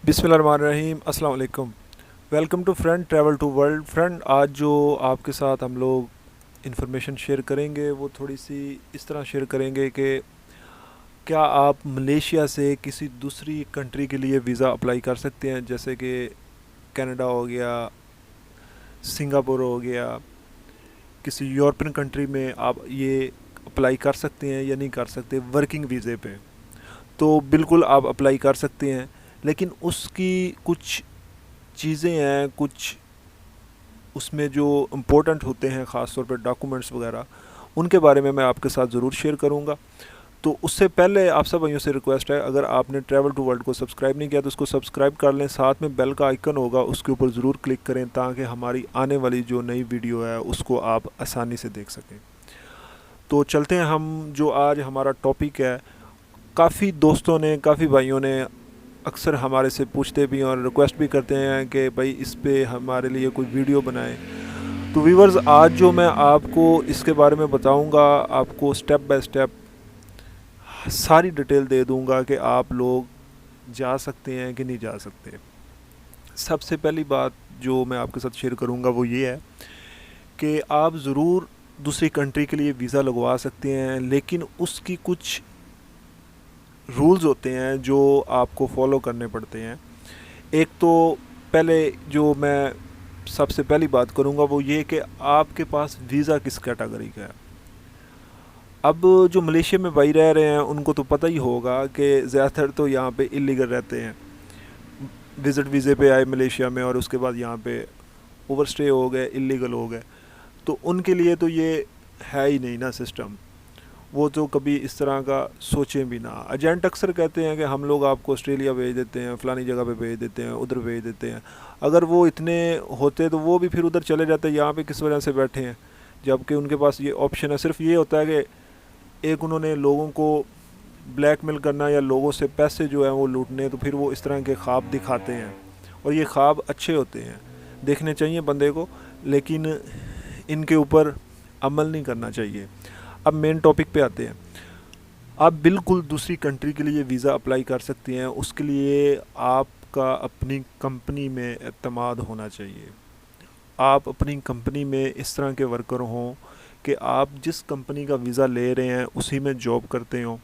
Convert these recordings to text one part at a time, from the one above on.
बिस्मिल्लाहिर्रहमानिर्रहीम। अस्सलाम वालेकुम। Welcome to friend travel to world. Friend, आज जो आपके साथ हम लोग इन्फॉर्मेशन शेयर करेंगे वो थोड़ी सी इस तरह शेयर करेंगे कि क्या आप मलेशिया से किसी दूसरी कंट्री के लिए वीज़ा अप्लाई कर सकते हैं, जैसे कि कनाडा हो गया, सिंगापुर हो गया। किसी यूरोपियन कंट्री में आप ये अप्लाई कर सकते हैं या नहीं कर सकते वर्किंग वीज़े पे। तो बिल्कुल आप अप्लाई कर सकते हैं, लेकिन उसकी कुछ चीज़ें हैं, कुछ उसमें जो इम्पोर्टेंट होते हैं ख़ास तौर पे डॉक्यूमेंट्स वगैरह, उनके बारे में मैं आपके साथ ज़रूर शेयर करूँगा। तो उससे पहले आप सब भाइयों से रिक्वेस्ट है, अगर आपने ट्रैवल टू वर्ल्ड को सब्सक्राइब नहीं किया तो उसको सब्सक्राइब कर लें, साथ में बेल का आइकन होगा उसके ऊपर ज़रूर क्लिक करें ताकि हमारी आने वाली जो नई वीडियो है उसको आप आसानी से देख सकें। तो चलते हैं, हम जो आज हमारा टॉपिक है, काफ़ी दोस्तों ने, काफ़ी भाइयों ने अक्सर हमारे से पूछते भी हैं और रिक्वेस्ट भी करते हैं कि भाई इस पे हमारे लिए कोई वीडियो बनाएं। तो व्यूवर्स, आज जो मैं आपको इसके बारे में बताऊंगा, आपको स्टेप बाय स्टेप सारी डिटेल दे दूंगा कि आप लोग जा सकते हैं कि नहीं जा सकते। सबसे पहली बात जो मैं आपके साथ शेयर करूंगा वो ये है कि आप ज़रूर दूसरी कंट्री के लिए वीज़ा लगवा सकते हैं, लेकिन उसकी कुछ रूल्स होते हैं जो आपको फॉलो करने पड़ते हैं। एक तो पहले जो मैं सबसे पहली बात करूंगा वो ये कि आपके पास वीज़ा किस कैटेगरी का है। अब जो मलेशिया में भाई रह रहे हैं उनको तो पता ही होगा कि ज़्यादातर तो यहाँ पे इलीगल रहते हैं, विज़िट वीज़े पे आए मलेशिया में और उसके बाद यहाँ पे ओवर स्टे हो गए, इलीगल हो गए। तो उनके लिए तो ये है ही नहीं ना सिस्टम, वो तो कभी इस तरह का सोचें भी ना। एजेंट अक्सर कहते हैं कि हम लोग आपको ऑस्ट्रेलिया भेज देते हैं, फ़लानी जगह पे भेज देते हैं, उधर भेज देते हैं। अगर वो इतने होते तो वो भी फिर उधर चले जाते, यहाँ पे किस वजह से बैठे हैं, जबकि उनके पास ये ऑप्शन है। सिर्फ ये होता है कि एक उन्होंने लोगों को ब्लैकमेल करना या लोगों से पैसे जो है वो लूटने, तो फिर वो इस तरह के ख्वाब दिखाते हैं और ये ख्वाब अच्छे होते हैं, देखने चाहिए बंदे को, लेकिन इनके ऊपर अमल नहीं करना चाहिए। अब मेन टॉपिक पे आते हैं। आप बिल्कुल दूसरी कंट्री के लिए वीज़ा अप्लाई कर सकते हैं, उसके लिए आपका अपनी कंपनी में एतमाद होना चाहिए। आप अपनी कंपनी में इस तरह के वर्कर हों कि आप जिस कंपनी का वीज़ा ले रहे हैं उसी में जॉब करते हों,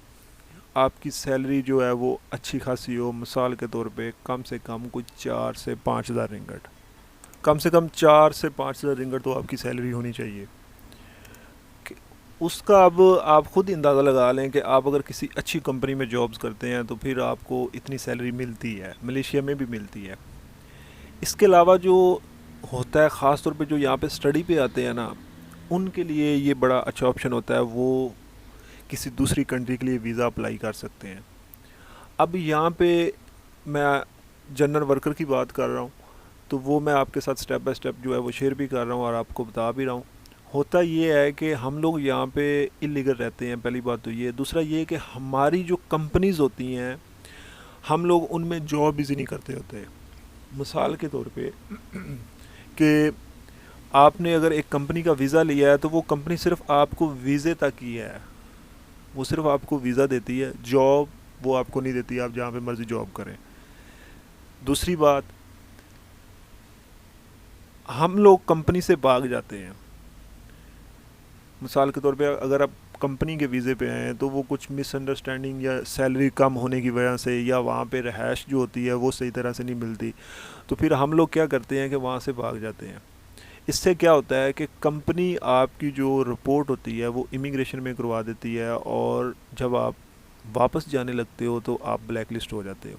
आपकी सैलरी जो है वो अच्छी खासी हो। मिसाल के तौर पे कम से कम कुछ 4 से 5 हज़ार रिंगट, कम से कम 4 से 5 हज़ार रिंगट तो आपकी सैलरी होनी चाहिए। उसका अब आप खुद ही अंदाज़ा लगा लें कि आप अगर किसी अच्छी कंपनी में जॉब्स करते हैं तो फिर आपको इतनी सैलरी मिलती है, मलेशिया में भी मिलती है। इसके अलावा जो होता है, ख़ास तौर पे जो यहाँ पे स्टडी पे आते हैं ना, उनके लिए ये बड़ा अच्छा ऑप्शन होता है, वो किसी दूसरी कंट्री के लिए वीज़ा अप्लाई कर सकते हैं। अब यहाँ पे मैं जनरल वर्कर की बात कर रहा हूँ, तो वो मैं आपके साथ स्टेप बाय स्टेप जो है वो शेयर भी कर रहा हूँ और आपको बता भी रहा हूँ। होता ये है कि हम लोग यहाँ पे इलीगल रहते हैं, पहली बात तो ये। दूसरा ये कि हमारी जो कंपनीज़ होती हैं, हम लोग उनमें जॉब इजी नहीं करते होते। मिसाल के तौर पे कि आपने अगर एक कंपनी का वीज़ा लिया है तो वो कंपनी सिर्फ आपको वीज़े तक ही है, वो सिर्फ आपको वीज़ा देती है, जॉब वो आपको नहीं देती, आप जहाँ पे मर्ज़ी जॉब करें। दूसरी बात, हम लोग कंपनी से भाग जाते हैं। मिसाल के तौर पे अगर आप कंपनी के वीज़े पे आए हैं तो वो कुछ मिसअंडरस्टैंडिंग या सैलरी कम होने की वजह से या वहाँ पे रहायश जो होती है वो सही तरह से नहीं मिलती, तो फिर हम लोग क्या करते हैं कि वहाँ से भाग जाते हैं। इससे क्या होता है कि कंपनी आपकी जो रिपोर्ट होती है वो इमिग्रेशन में करवा देती है, और जब आप वापस जाने लगते हो तो आप ब्लैक लिस्ट हो जाते हो।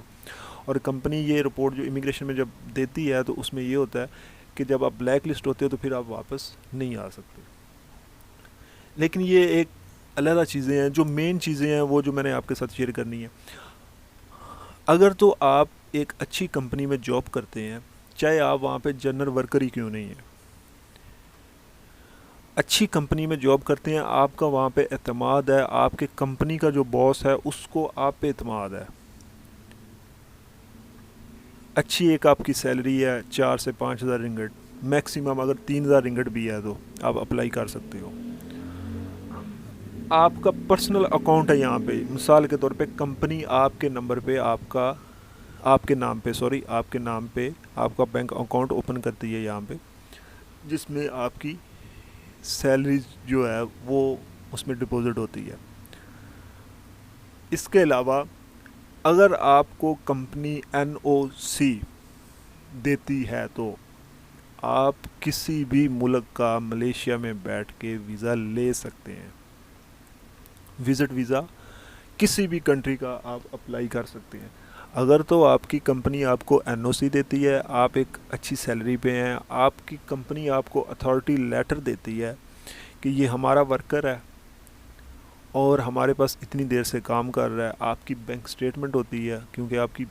और कंपनी ये रिपोर्ट जो इमिग्रेशन में जब देती है तो उसमें ये होता है कि जब आप ब्लैक लिस्ट होते हो तो फिर आप वापस नहीं आ सकते। लेकिन ये एक अलग चीज़ें हैं, जो मेन चीज़ें हैं वो जो मैंने आपके साथ शेयर करनी है। अगर तो आप एक अच्छी कंपनी में जॉब करते हैं, चाहे आप वहाँ पे जनरल वर्कर ही क्यों नहीं है, अच्छी कंपनी में जॉब करते हैं, आपका वहाँ पे एतमाद है, आपके कंपनी का जो बॉस है उसको आप पे एतमाद है, अच्छी एक आपकी सैलरी है 4 से 5 हज़ार रिंगट, मैक्सिमम अगर 3 हज़ार रिंगट भी है तो आप अप्लाई कर सकते हो। आपका पर्सनल अकाउंट है यहाँ पे, मिसाल के तौर पे कंपनी आपके नंबर पे आपका آپ کے نام پہ آپ کے نام پہ آپ کا بینک اکاؤنٹ اوپن کرتی ہے یہاں پہ، جس میں آپ کی سیلری جو ہے وہ اس میں ڈپازٹ ہوتی ہے۔ اس کے علاوہ اگر آپ کو کمپنی NOC دیتی ہے تو آپ کسی بھی ملک کا ملیشیا میں بیٹھ کے ویزا لے سکتے ہیں، وزٹ ویزا کسی بھی کنٹری کا آپ اپلائی کر سکتے ہیں۔ اگر تو آپ کی کمپنی آپ کو NOC دیتی ہے، آپ ایک اچھی سیلری پہ ہیں، آپ کی کمپنی آپ کو اتھارٹی لیٹر دیتی ہے کہ یہ ہمارا ورکر ہے اور ہمارے پاس اتنی دیر سے کام کر رہا ہے، آپ کی بینک سٹیٹمنٹ ہوتی ہے کیونکہ آپ کی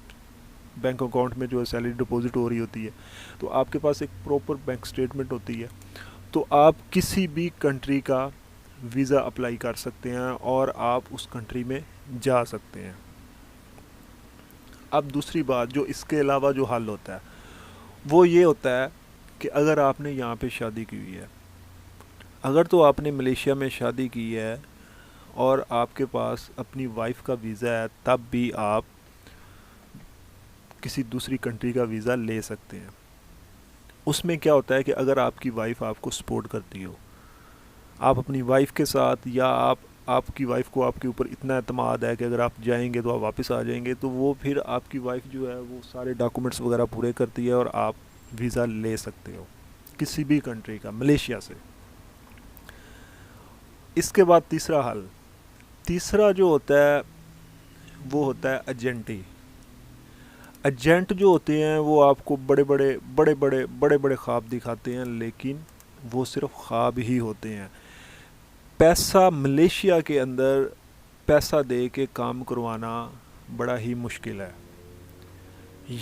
بینک اکاؤنٹ میں جو ہے سیلری ڈپازٹ ہو رہی ہوتی ہے، تو آپ کے پاس ایک پراپر بینک سٹیٹمنٹ ہوتی ہے، تو آپ کسی بھی کنٹری کا ویزا اپلائی کر سکتے ہیں اور آپ اس کنٹری میں جا سکتے ہیں۔ اب دوسری بات جو اس کے علاوہ جو حل ہوتا ہے وہ یہ ہوتا ہے کہ اگر آپ نے یہاں پہ شادی کی ہوئی ہے، اگر تو آپ نے ملیشیا میں شادی کی ہے اور آپ کے پاس اپنی وائف کا ویزا ہے، تب بھی آپ کسی دوسری کنٹری کا ویزا لے سکتے ہیں۔ اس میں کیا ہوتا ہے کہ اگر آپ کی وائف آپ کو سپورٹ کرتی ہو، آپ اپنی وائف کے ساتھ، یا آپ کی وائف کو آپ کے اوپر اتنا اعتماد ہے کہ اگر آپ جائیں گے تو آپ واپس آ جائیں گے، تو وہ پھر آپ کی وائف جو ہے وہ سارے ڈاکومنٹس وغیرہ پورے کرتی ہے اور آپ ویزا لے سکتے ہو کسی بھی کنٹری کا، ملیشیا سے۔ اس کے بعد تیسرا جو ہوتا ہے وہ ہوتا ہے ایجنٹی۔ ایجنٹ جو ہوتے ہیں وہ آپ کو بڑے خواب دکھاتے ہیں، لیکن وہ صرف خواب ہی ہوتے ہیں۔ پیسہ ملیشیا کے اندر پیسہ دے کے کام کروانا بڑا ہی مشکل ہے۔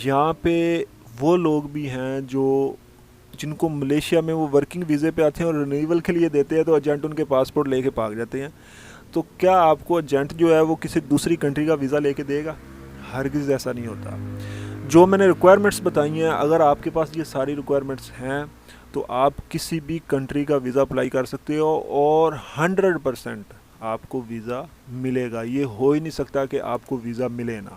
یہاں پہ وہ لوگ بھی ہیں جن کو ملیشیا میں وہ ورکنگ ویزے پہ آتے ہیں اور رینیول کے لیے دیتے ہیں، تو ایجنٹ ان کے پاسپورٹ لے کے بھاگ جاتے ہیں۔ تو کیا آپ کو ایجنٹ جو ہے وہ کسی دوسری کنٹری کا ویزا لے کے دے گا؟ ہرگز ایسا نہیں ہوتا۔ جو میں نے ریکوائرمنٹس بتائی ہیں، اگر آپ کے پاس یہ ساری ریکوائرمنٹس ہیں تو آپ کسی بھی کنٹری کا ویزا اپلائی کر سکتے ہو اور 100% آپ کو ویزا ملے گا۔ یہ ہو ہی نہیں سکتا کہ آپ کو ویزا ملے نہ۔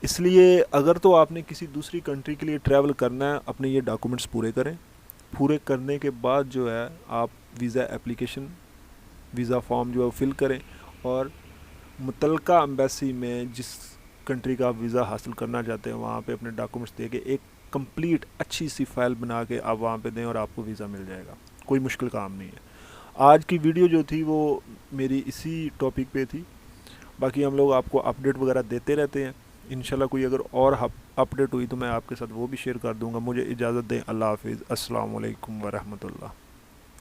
اس لیے اگر تو آپ نے کسی دوسری کنٹری کے لیے ٹریول کرنا ہے، اپنے یہ ڈاکومنٹس پورے کریں۔ پورے کرنے کے بعد جو ہے آپ ویزا فارم جو ہے فل کریں اور متعلقہ ایمبیسی میں جس کنٹری کا آپ ویزا حاصل کرنا چاہتے ہیں وہاں پہ اپنے ڈاکومنٹس دے کے ایک کمپلیٹ اچھی سی فائل بنا کے آپ وہاں پہ دیں اور آپ کو ویزا مل جائے گا۔ کوئی مشکل کام نہیں ہے۔ آج کی ویڈیو جو تھی وہ میری اسی ٹاپک پہ تھی، باقی ہم لوگ آپ کو اپڈیٹ وغیرہ دیتے رہتے ہیں۔ انشاءاللہ کوئی اگر اور اپڈیٹ ہوئی تو میں آپ کے ساتھ وہ بھی شیئر کر دوں گا۔ مجھے اجازت دیں، اللہ حافظ، السلام علیکم ورحمۃ اللہ۔